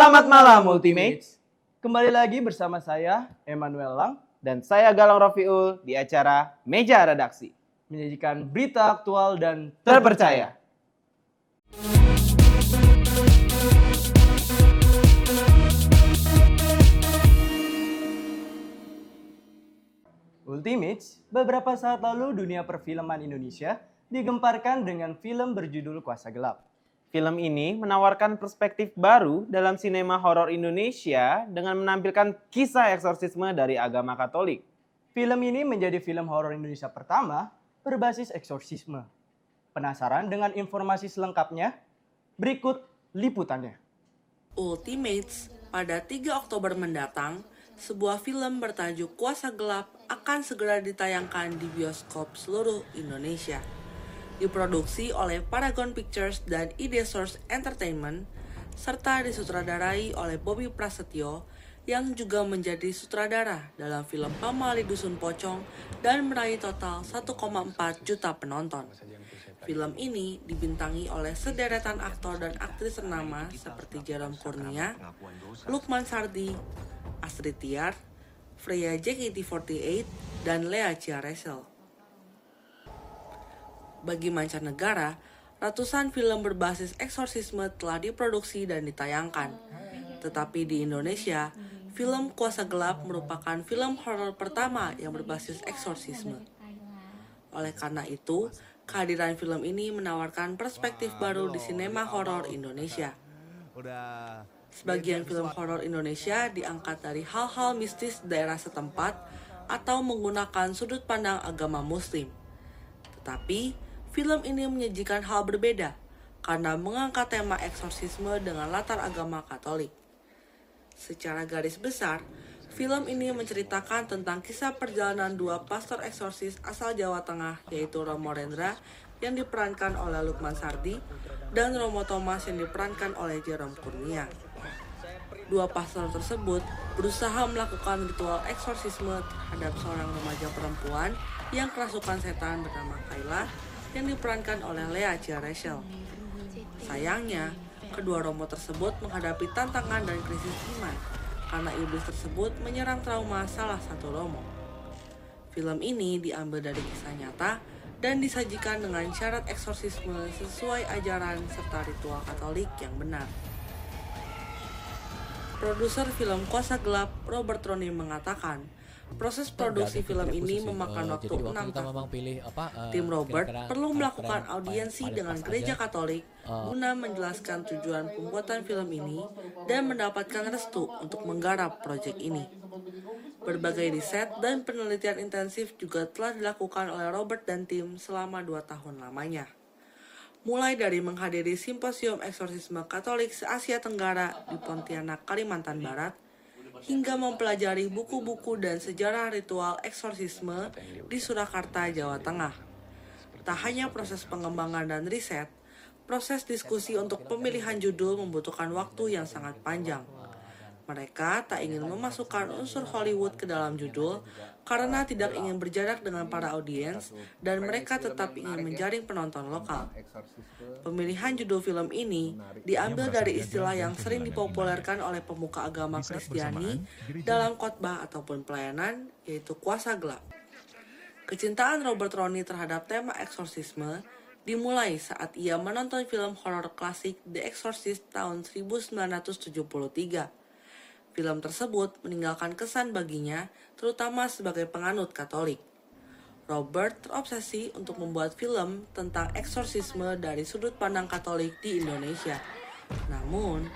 Selamat malam Ultimates. Kembali lagi bersama saya Emmanuel Lang dan saya Galang Rofiul di acara Meja Redaksi, menyajikan berita aktual dan terpercaya. Ultimates, beberapa saat lalu dunia perfilman Indonesia digemparkan dengan film berjudul Kuasa Gelap. Film ini menawarkan perspektif baru dalam sinema horor Indonesia dengan menampilkan kisah eksorsisme dari agama Katolik. Film ini menjadi film horor Indonesia pertama berbasis eksorsisme. Penasaran dengan informasi selengkapnya? Berikut liputannya. Ultimates, pada 3 Oktober mendatang, sebuah film bertajuk Kuasa Gelap akan segera ditayangkan di bioskop seluruh Indonesia. Diproduksi oleh Paragon Pictures dan Ide Source Entertainment, serta disutradarai oleh Bobby Prasetyo yang juga menjadi sutradara dalam film Pamali Dusun Pocong dan meraih total 1,4 juta penonton. Film ini dibintangi oleh sederetan aktor dan aktris ternama seperti Jerome Kurnia, Lukman Sardi, Astrid Tiar, Freya JKT48, dan Lea Ciaresel. Bagi mancanegara, ratusan film berbasis eksorsisme telah diproduksi dan ditayangkan. Tetapi di Indonesia, film Kuasa Gelap merupakan film horor pertama yang berbasis eksorsisme. Oleh karena itu, kehadiran film ini menawarkan perspektif baru di sinema horor Indonesia. Sebagian film horor Indonesia diangkat dari hal-hal mistis daerah setempat atau menggunakan sudut pandang agama Muslim. Tetapi, film ini menyajikan hal berbeda karena mengangkat tema eksorsisme dengan latar agama Katolik. Secara garis besar, film ini menceritakan tentang kisah perjalanan dua pastor eksorsis asal Jawa Tengah, yaitu Romo Rendra yang diperankan oleh Lukman Sardi dan Romo Thomas yang diperankan oleh Jerome Kurnia. Dua pastor tersebut berusaha melakukan ritual eksorsisme terhadap seorang remaja perempuan yang kerasukan setan bernama Kayla yang diperankan oleh Lea Ciaresel. Sayangnya, kedua romo tersebut menghadapi tantangan dan krisis iman karena iblis tersebut menyerang trauma salah satu romo. Film ini diambil dari kisah nyata dan disajikan dengan syarat eksorsisme sesuai ajaran serta ritual Katolik yang benar. Produser film Kuasa Gelap, Robert Roni, mengatakan, proses produksi film ini memakan waktu 6 tahun. Tim Robert perlu melakukan audiensi dengan gereja Katolik guna menjelaskan tujuan pembuatan film ini dan mendapatkan restu untuk menggarap proyek ini. Berbagai riset dan penelitian intensif juga telah dilakukan oleh Robert dan tim selama 2 tahun lamanya. Mulai dari menghadiri simposium eksorsisme Katolik se-Asia Tenggara di Pontianak, Kalimantan Barat, hingga mempelajari buku-buku dan sejarah ritual eksorsisme di Surakarta, Jawa Tengah. Tak hanya proses pengembangan dan riset, proses diskusi untuk pemilihan judul membutuhkan waktu yang sangat panjang. Mereka tak ingin memasukkan unsur Hollywood ke dalam judul karena tidak ingin berjarak dengan para audiens dan mereka tetap ingin menjaring penonton lokal. Pemilihan judul film ini diambil dari istilah yang sering dipopulerkan oleh pemuka agama Kristiani dalam khotbah ataupun pelayanan, yaitu kuasa gelap. Kecintaan Robert Roni terhadap tema eksorsisme dimulai saat ia menonton film horor klasik The Exorcist tahun 1973. Film tersebut meninggalkan kesan baginya, terutama sebagai penganut Katolik. Robert terobsesi untuk membuat film tentang eksorsisme dari sudut pandang Katolik di Indonesia. Namun,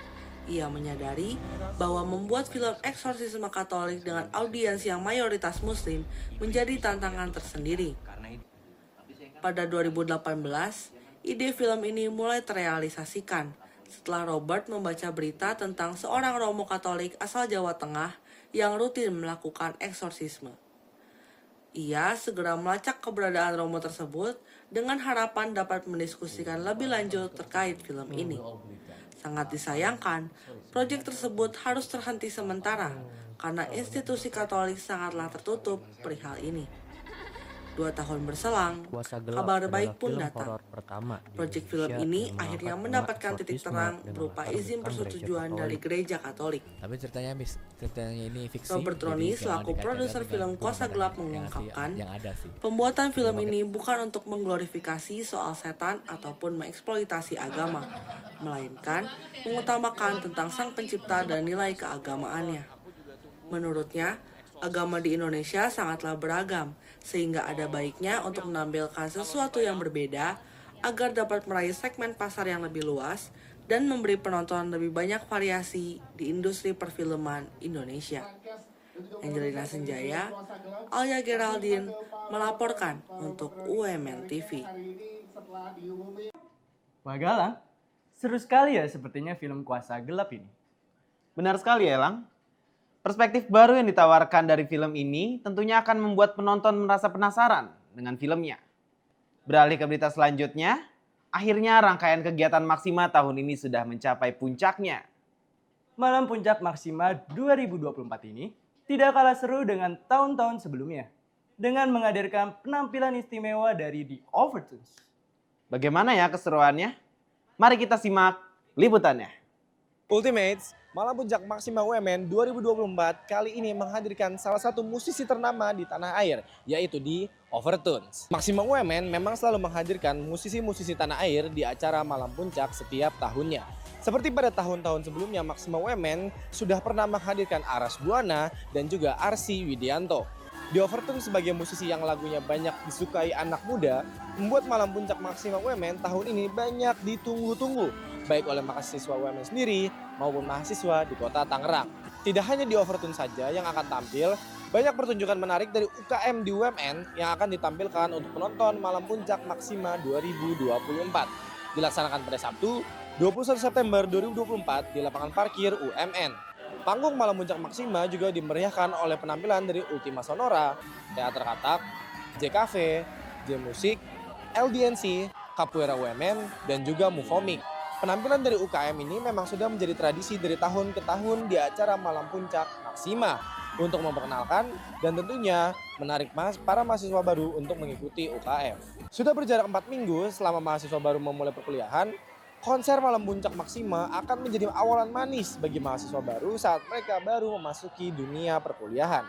ia menyadari bahwa membuat film eksorsisme Katolik dengan audiens yang mayoritas Muslim menjadi tantangan tersendiri. Pada 2018, ide film ini mulai terrealisasikan setelah Robert membaca berita tentang seorang romo Katolik asal Jawa Tengah yang rutin melakukan eksorsisme. Ia segera melacak keberadaan romo tersebut dengan harapan dapat mendiskusikan lebih lanjut terkait film ini. Sangat disayangkan, proyek tersebut harus terhenti sementara karena institusi Katolik sangatlah tertutup perihal ini. 2 tahun berselang, Kuasa Gelap kabar adalah baik pun film datang. horor pertama di Proyek film Indonesia ini yang akhirnya mengangkat mendapatkan tema titik eksotisme terang dengan berupa latar izin belakang persetujuan gereja dari Katolik. gereja Katolik. Tapi ceritanya ini fiksi. Robert Roni jadi jangan selaku dikaitkan produser dengan film Kuasa Gelap yang mengungkapkan, ada sih. pembuatan film ini bukan untuk mengglorifikasi soal setan ataupun mengeksploitasi agama, melainkan mengutamakan tentang sang pencipta dan nilai keagamaannya. Menurutnya, agama di Indonesia sangatlah beragam, sehingga ada baiknya untuk menampilkan sesuatu yang berbeda agar dapat meraih segmen pasar yang lebih luas dan memberi penonton lebih banyak variasi di industri perfilman Indonesia. Angelina Senjaya, Alia Geraldine melaporkan untuk UMN TV. Wah Galang, seru sekali ya sepertinya film Kuasa Gelap ini. Benar sekali ya, Lang. Perspektif baru yang ditawarkan dari film ini tentunya akan membuat penonton merasa penasaran dengan filmnya. Beralih ke berita selanjutnya, akhirnya rangkaian kegiatan Maxima tahun ini sudah mencapai puncaknya. Malam Puncak Maxima 2024 ini tidak kalah seru dengan tahun-tahun sebelumnya, dengan menghadirkan penampilan istimewa dari The Overtones. Bagaimana ya keseruannya? Mari kita simak liputannya. Ultimates, Malam Puncak Maxima UMN 2024 kali ini menghadirkan salah satu musisi ternama di tanah air, yaitu di Overtones. Maxima UMN memang selalu menghadirkan musisi-musisi tanah air di acara Malam Puncak setiap tahunnya. Seperti pada tahun-tahun sebelumnya, Maxima UMN sudah pernah menghadirkan Aras Buana dan juga Arsy Widianto. The Overtones sebagai musisi yang lagunya banyak disukai anak muda, membuat Malam Puncak Maxima UMN tahun ini banyak ditunggu-tunggu, baik oleh mahasiswa UMN sendiri maupun mahasiswa di kota Tangerang. Tidak hanya The Overtones saja yang akan tampil, banyak pertunjukan menarik dari UKM di UMN yang akan ditampilkan untuk penonton Malam Puncak Maxima 2024. Dilaksanakan pada Sabtu, 21 September 2024 di lapangan parkir UMN. Panggung Malam Puncak Maxima juga dimeriahkan oleh penampilan dari Ultima Sonora, Teater Katak, JKV, J-Musik, LDNC, Capoeira UMN, dan juga Mufomik. Penampilan dari UKM ini memang sudah menjadi tradisi dari tahun ke tahun di acara Malam Puncak Maxima untuk memperkenalkan dan tentunya menarik para mahasiswa baru untuk mengikuti UKM. Sudah berjarak 4 minggu selama mahasiswa baru memulai perkuliahan, konser Malam Puncak Maxima akan menjadi awalan manis bagi mahasiswa baru saat mereka baru memasuki dunia perkuliahan.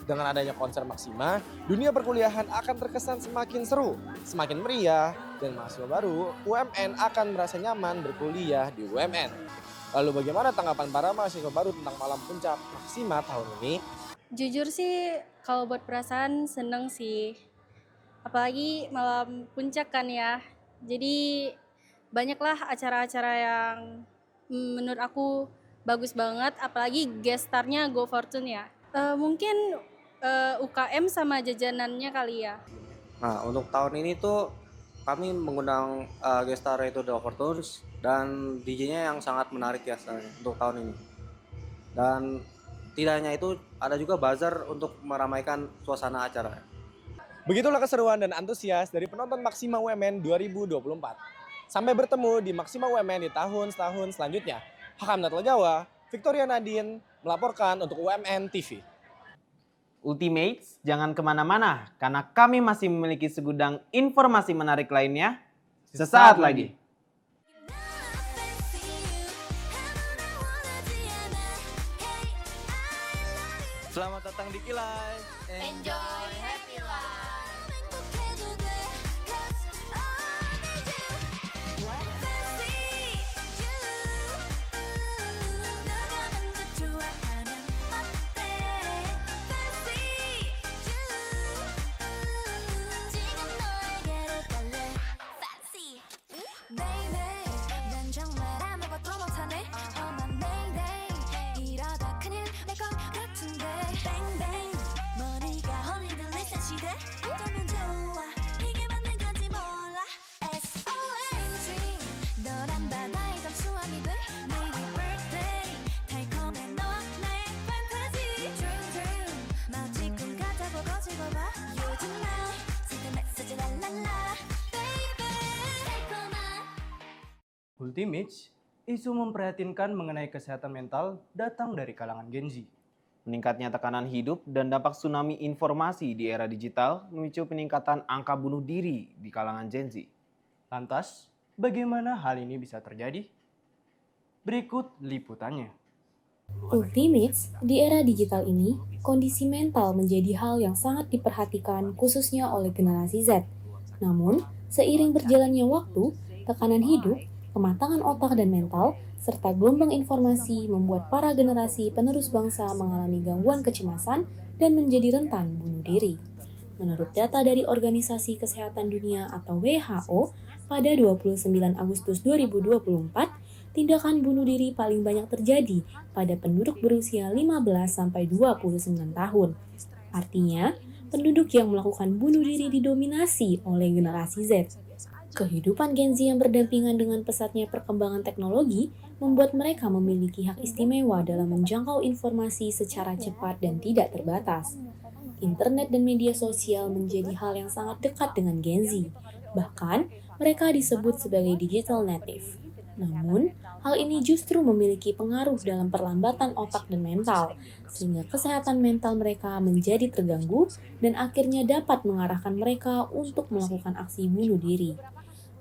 Dengan adanya konser Maxima, dunia perkuliahan akan terkesan semakin seru, semakin meriah, dan mahasiswa baru UMN akan merasa nyaman berkuliah di UMN. Lalu bagaimana tanggapan para mahasiswa baru tentang Malam Puncak Maxima tahun ini? Jujur sih kalau buat perasaan seneng sih. Apalagi malam puncak kan ya. Jadi banyaklah acara-acara yang menurut aku bagus banget. Apalagi guest star-nya Go Fortune ya. Mungkin UKM sama jajanannya kali ya. Nah, untuk tahun ini tuh kami mengundang guest star itu The Overtones dan DJ-nya yang sangat menarik ya untuk tahun ini. Dan tidak hanya itu, ada juga bazar untuk meramaikan suasana acara. Begitulah keseruan dan antusias dari penonton Maxima UMN 2024. Sampai bertemu di Maxima UMN di tahun-tahun selanjutnya. Hakam Natal Jawa, Victoria Nadine melaporkan untuk UMN TV. Ultimates, jangan kemana-mana karena kami masih memiliki segudang informasi menarik lainnya sesaat lagi. Selamat datang di Kilai. Enjoy happy life. Ultimates, isu memprihatinkan mengenai kesehatan mental datang dari kalangan Gen Z. Meningkatnya tekanan hidup dan dampak tsunami informasi di era digital memicu peningkatan angka bunuh diri di kalangan Gen Z. Lantas, bagaimana hal ini bisa terjadi? Berikut liputannya. Ultimates, di era digital ini, kondisi mental menjadi hal yang sangat diperhatikan khususnya oleh generasi Z. Namun, seiring berjalannya waktu, tekanan hidup, kematangan otak dan mental, serta gelombang informasi membuat para generasi penerus bangsa mengalami gangguan kecemasan dan menjadi rentan bunuh diri. Menurut data dari Organisasi Kesehatan Dunia atau WHO, pada 29 Agustus 2024, tindakan bunuh diri paling banyak terjadi pada penduduk berusia 15-29 tahun. Artinya, penduduk yang melakukan bunuh diri didominasi oleh generasi Z. Kehidupan Gen Z yang berdampingan dengan pesatnya perkembangan teknologi membuat mereka memiliki hak istimewa dalam menjangkau informasi secara cepat dan tidak terbatas. Internet dan media sosial menjadi hal yang sangat dekat dengan Gen Z. Bahkan, mereka disebut sebagai digital native. Namun, hal ini justru memiliki pengaruh dalam perlambatan otak dan mental, sehingga kesehatan mental mereka menjadi terganggu dan akhirnya dapat mengarahkan mereka untuk melakukan aksi bunuh diri.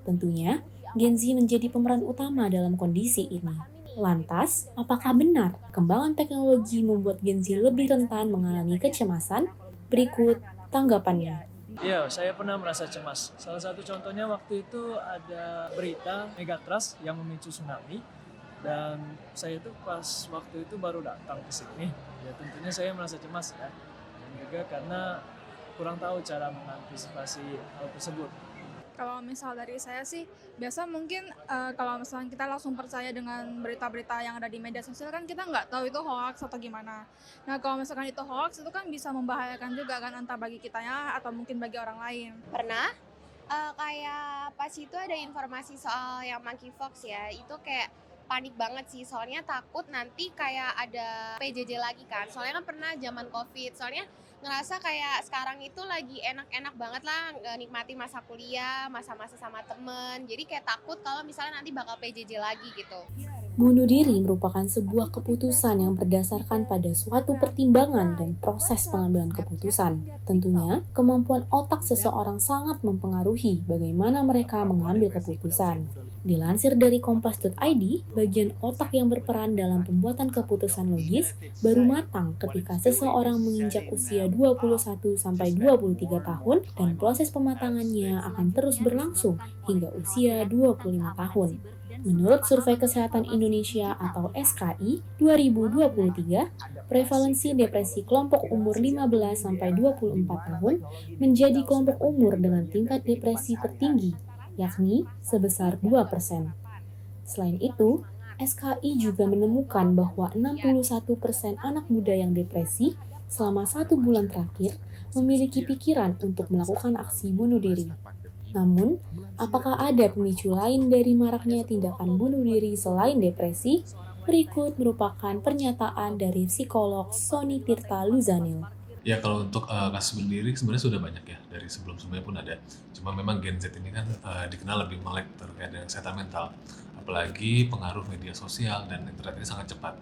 Tentunya, Gen Z menjadi pemeran utama dalam kondisi ini. Lantas, apakah benar perkembangan teknologi membuat Gen Z lebih rentan mengalami kecemasan? Berikut tanggapannya. Iya, saya pernah merasa cemas. Salah satu contohnya waktu itu ada berita megatrust yang memicu tsunami dan saya itu pas waktu itu baru datang ke sini. Ya tentunya saya merasa cemas ya. Dan juga karena kurang tahu cara mengantisipasi hal tersebut. Kalau misal dari saya sih, biasa mungkin kalau misalnya kita langsung percaya dengan berita-berita yang ada di media sosial kan kita nggak tahu itu hoax atau gimana. Nah kalau misalkan itu hoax itu kan bisa membahayakan juga kan entah bagi kitanya atau mungkin bagi orang lain. Pernah kayak pas itu ada informasi soal yang monkeypox ya, itu kayak panik banget sih soalnya takut nanti kayak ada PJJ lagi kan. Soalnya kan pernah zaman Covid, soalnya ngerasa kayak sekarang itu lagi enak-enak banget lah nikmati masa kuliah, masa-masa sama temen. Jadi kayak takut kalau misalnya nanti bakal PJJ lagi gitu. Bunuh diri merupakan sebuah keputusan yang berdasarkan pada suatu pertimbangan dan proses pengambilan keputusan. Tentunya, kemampuan otak seseorang sangat mempengaruhi bagaimana mereka mengambil keputusan. Dilansir dari kompas.id, bagian otak yang berperan dalam pembuatan keputusan logis baru matang ketika seseorang menginjak usia 21-23 tahun dan proses pematangannya akan terus berlangsung hingga usia 25 tahun. Menurut Survei Kesehatan Indonesia atau SKI 2023, prevalensi depresi kelompok umur 15-24 tahun menjadi kelompok umur dengan tingkat depresi tertinggi, yakni sebesar 2%. Selain itu, SKI juga menemukan bahwa 61% anak muda yang depresi selama 1 bulan terakhir memiliki pikiran untuk melakukan aksi bunuh diri. Namun, apakah ada pemicu lain dari maraknya tindakan bunuh diri selain depresi? Berikut merupakan pernyataan dari psikolog Sony Tirta Luzanil. Ya kalau untuk kasus bunuh diri sebenarnya sudah banyak ya, dari sebelum-sebelumnya pun ada. Cuma memang Gen Z ini kan dikenal lebih melek terkait dengan kesehatan mental. Apalagi pengaruh media sosial dan internet ini sangat cepat.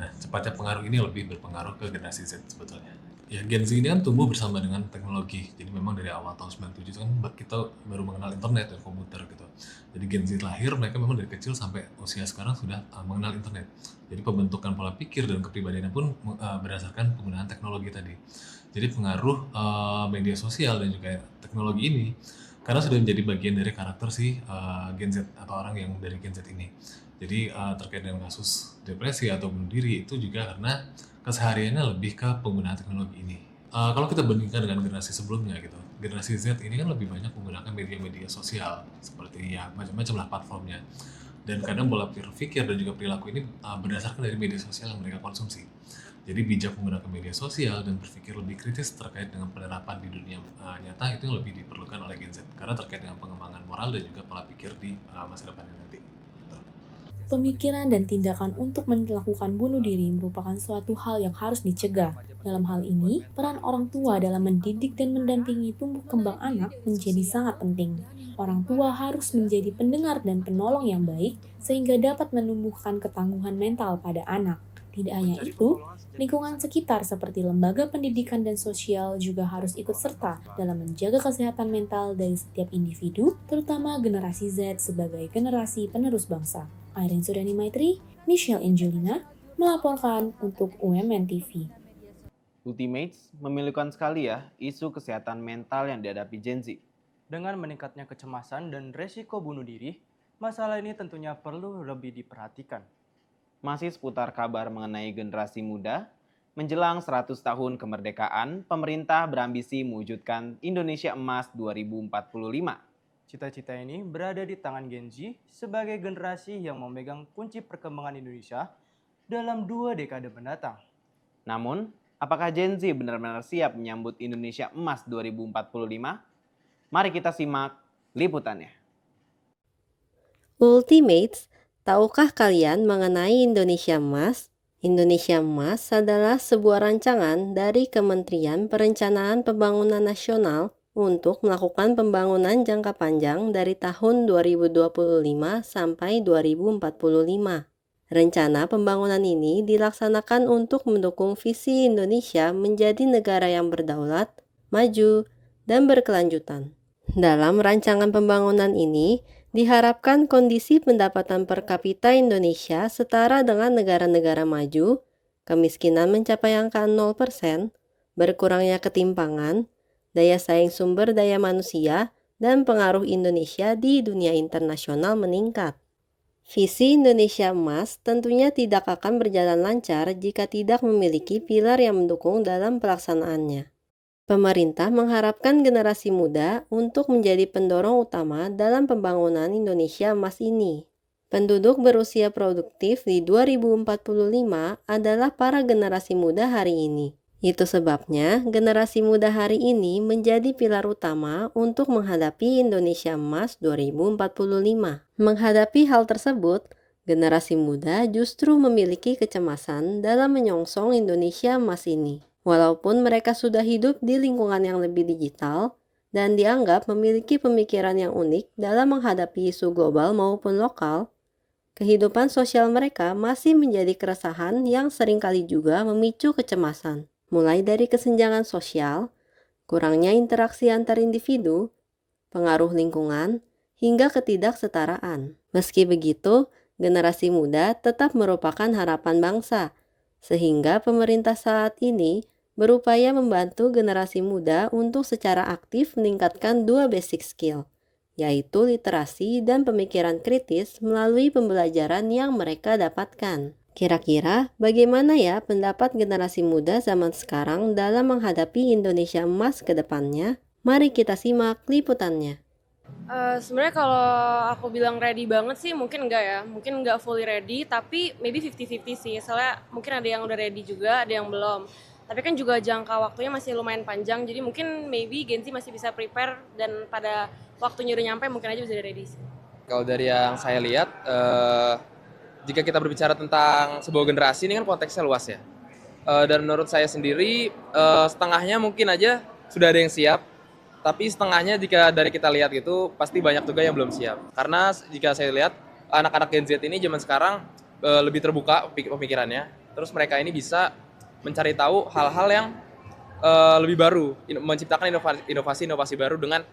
Nah, cepatnya pengaruh ini lebih berpengaruh ke generasi Z sebetulnya. Ya, Gen Z ini kan tumbuh bersama dengan teknologi. Jadi memang dari awal tahun 97 kan kita baru mengenal internet dan komputer gitu. Jadi Gen Z lahir, mereka memang dari kecil sampai usia sekarang sudah mengenal internet. Jadi pembentukan pola pikir dan kepribadiannya pun berdasarkan penggunaan teknologi tadi. Jadi pengaruh media sosial dan juga teknologi ini karena sudah menjadi bagian dari karakter si Gen Z atau orang yang dari Gen Z ini. Jadi terkait dengan kasus depresi atau bunuh diri itu juga karena kesehariannya lebih ke penggunaan teknologi ini. Kalau kita bandingkan dengan generasi sebelumnya gitu, generasi Z ini kan lebih banyak menggunakan media-media sosial seperti ya macam-macam lah platformnya. Dan kadang pola pikir dan juga perilaku ini berdasarkan dari media sosial yang mereka konsumsi. Jadi bijak menggunakan media sosial dan berpikir lebih kritis terkait dengan penerapan di dunia nyata itu yang lebih diperlukan oleh Gen Z karena terkait dengan pengembangan moral dan juga pola pikir di masa depan nanti. Pemikiran dan tindakan untuk melakukan bunuh diri merupakan suatu hal yang harus dicegah. Dalam hal ini, peran orang tua dalam mendidik dan mendampingi tumbuh kembang anak menjadi sangat penting. Orang tua harus menjadi pendengar dan penolong yang baik sehingga dapat menumbuhkan ketangguhan mental pada anak. Tidak hanya itu, lingkungan sekitar seperti lembaga pendidikan dan sosial juga harus ikut serta dalam menjaga kesehatan mental dari setiap individu, terutama generasi Z sebagai generasi penerus bangsa. Irene Suryani Maitri, Michelle Angelina, melaporkan untuk UMN TV. Ultimates memilukan sekali ya isu kesehatan mental yang dihadapi Gen Z. Dengan meningkatnya kecemasan dan resiko bunuh diri, masalah ini tentunya perlu lebih diperhatikan. Masih seputar kabar mengenai generasi muda, menjelang 100 tahun kemerdekaan, pemerintah berambisi mewujudkan Indonesia Emas 2045. Cita-cita ini berada di tangan Gen Z sebagai generasi yang memegang kunci perkembangan Indonesia dalam 2 dekade mendatang. Namun, apakah Gen Z benar-benar siap menyambut Indonesia Emas 2045? Mari kita simak liputannya. Ultimates, tahukah kalian mengenai Indonesia Emas? Indonesia Emas adalah sebuah rancangan dari Kementerian Perencanaan Pembangunan Nasional untuk melakukan pembangunan jangka panjang dari tahun 2025 sampai 2045. Rencana pembangunan ini dilaksanakan untuk mendukung visi Indonesia menjadi negara yang berdaulat, maju, dan berkelanjutan. Dalam rancangan pembangunan ini, diharapkan kondisi pendapatan per kapita Indonesia setara dengan negara-negara maju, kemiskinan mencapai angka 0%, berkurangnya ketimpangan, daya saing sumber daya manusia, dan pengaruh Indonesia di dunia internasional meningkat. Visi Indonesia Emas tentunya tidak akan berjalan lancar jika tidak memiliki pilar yang mendukung dalam pelaksanaannya. Pemerintah mengharapkan generasi muda untuk menjadi pendorong utama dalam pembangunan Indonesia Emas ini. Penduduk berusia produktif di 2045 adalah para generasi muda hari ini. Itu sebabnya generasi muda hari ini menjadi pilar utama untuk menghadapi Indonesia Emas 2045. Menghadapi hal tersebut, generasi muda justru memiliki kecemasan dalam menyongsong Indonesia Emas ini. Walaupun mereka sudah hidup di lingkungan yang lebih digital dan dianggap memiliki pemikiran yang unik dalam menghadapi isu global maupun lokal, kehidupan sosial mereka masih menjadi keresahan yang seringkali juga memicu kecemasan. Mulai dari kesenjangan sosial, kurangnya interaksi antar individu, pengaruh lingkungan, hingga ketidaksetaraan. Meski begitu, generasi muda tetap merupakan harapan bangsa, sehingga pemerintah saat ini berupaya membantu generasi muda untuk secara aktif meningkatkan 2 basic skill, yaitu literasi dan pemikiran kritis melalui pembelajaran yang mereka dapatkan. Kira-kira bagaimana ya pendapat generasi muda zaman sekarang dalam menghadapi Indonesia Emas ke depannya? Mari kita simak liputannya. Sebenarnya kalau aku bilang ready banget sih mungkin enggak ya. Mungkin enggak fully ready, tapi maybe 50-50 sih. Soalnya mungkin ada yang udah ready juga, ada yang belum. Tapi kan juga jangka waktunya masih lumayan panjang, jadi mungkin maybe Gen Z masih bisa prepare dan pada waktunya udah nyampe mungkin aja bisa ready sih. Kalau dari yang saya lihat, jika kita berbicara tentang sebuah generasi ini kan konteksnya luas ya. Dan menurut saya sendiri, setengahnya mungkin aja sudah ada yang siap, tapi setengahnya jika dari kita lihat gitu, pasti banyak juga yang belum siap. Karena jika saya lihat, anak-anak Gen Z ini zaman sekarang lebih terbuka pemikirannya, terus mereka ini bisa mencari tahu hal-hal yang lebih baru, menciptakan inovasi-inovasi baru dengan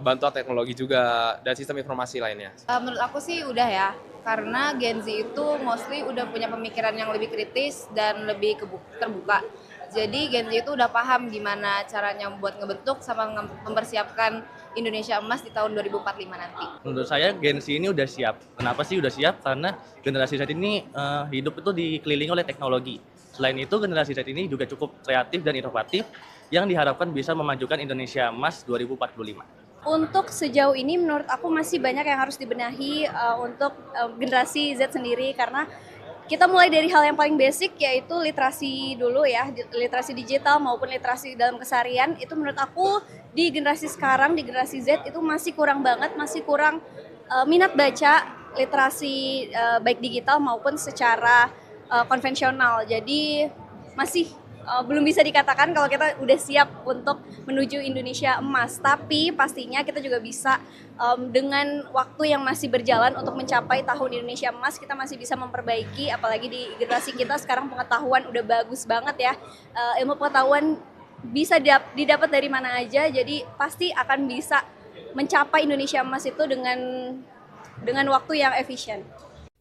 bantuan teknologi juga dan sistem informasi lainnya. Menurut aku sih udah ya, karena Gen Z itu mostly udah punya pemikiran yang lebih kritis dan lebih terbuka. Jadi Gen Z itu udah paham gimana caranya buat ngebentuk sama mempersiapkan Indonesia Emas di tahun 2045 nanti. Menurut saya Gen Z ini udah siap. Kenapa sih udah siap? Karena generasi Z ini hidup itu dikelilingi oleh teknologi. Selain itu, generasi Z ini juga cukup kreatif dan inovatif yang diharapkan bisa memajukan Indonesia Emas 2045. Untuk sejauh ini menurut aku masih banyak yang harus dibenahi untuk generasi Z sendiri, karena kita mulai dari hal yang paling basic yaitu literasi dulu ya, literasi digital maupun literasi dalam keseharian. Itu menurut aku di generasi sekarang, di generasi Z itu masih kurang banget, masih kurang minat baca, literasi baik digital maupun secara konvensional. Jadi masih belum bisa dikatakan kalau kita udah siap untuk menuju Indonesia emas, tapi pastinya kita juga bisa dengan waktu yang masih berjalan untuk mencapai tahun Indonesia emas, kita masih bisa memperbaiki, apalagi di generasi kita sekarang pengetahuan udah bagus banget ya, ilmu pengetahuan bisa didapat dari mana aja, jadi pasti akan bisa mencapai Indonesia emas itu dengan waktu yang efisien.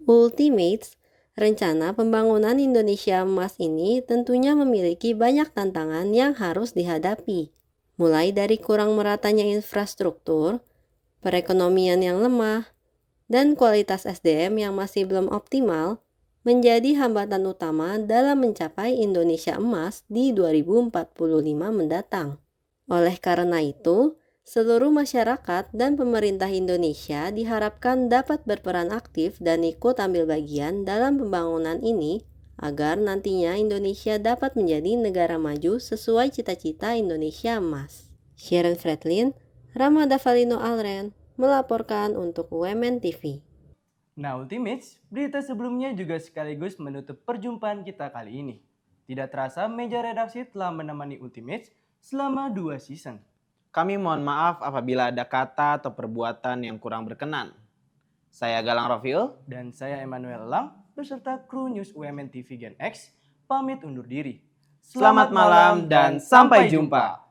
Ultimates, rencana pembangunan Indonesia emas ini tentunya memiliki banyak tantangan yang harus dihadapi. Mulai dari kurang meratanya infrastruktur, perekonomian yang lemah, dan kualitas SDM yang masih belum optimal, menjadi hambatan utama dalam mencapai Indonesia emas di 2045 mendatang. Oleh karena itu, seluruh masyarakat dan pemerintah Indonesia diharapkan dapat berperan aktif dan ikut ambil bagian dalam pembangunan ini agar nantinya Indonesia dapat menjadi negara maju sesuai cita-cita Indonesia emas. Sharon Fredlin, Ramada Valino Alren, melaporkan untuk Women TV. Nah, Ultimates, berita sebelumnya juga sekaligus menutup perjumpaan kita kali ini. Tidak terasa meja redaksi telah menemani Ultimates selama 2 season. Kami mohon maaf apabila ada kata atau perbuatan yang kurang berkenan. Saya Galang Rofil dan saya Emmanuel Lang beserta kru News UMN TV Gen X pamit undur diri. Selamat malam dan sampai jumpa.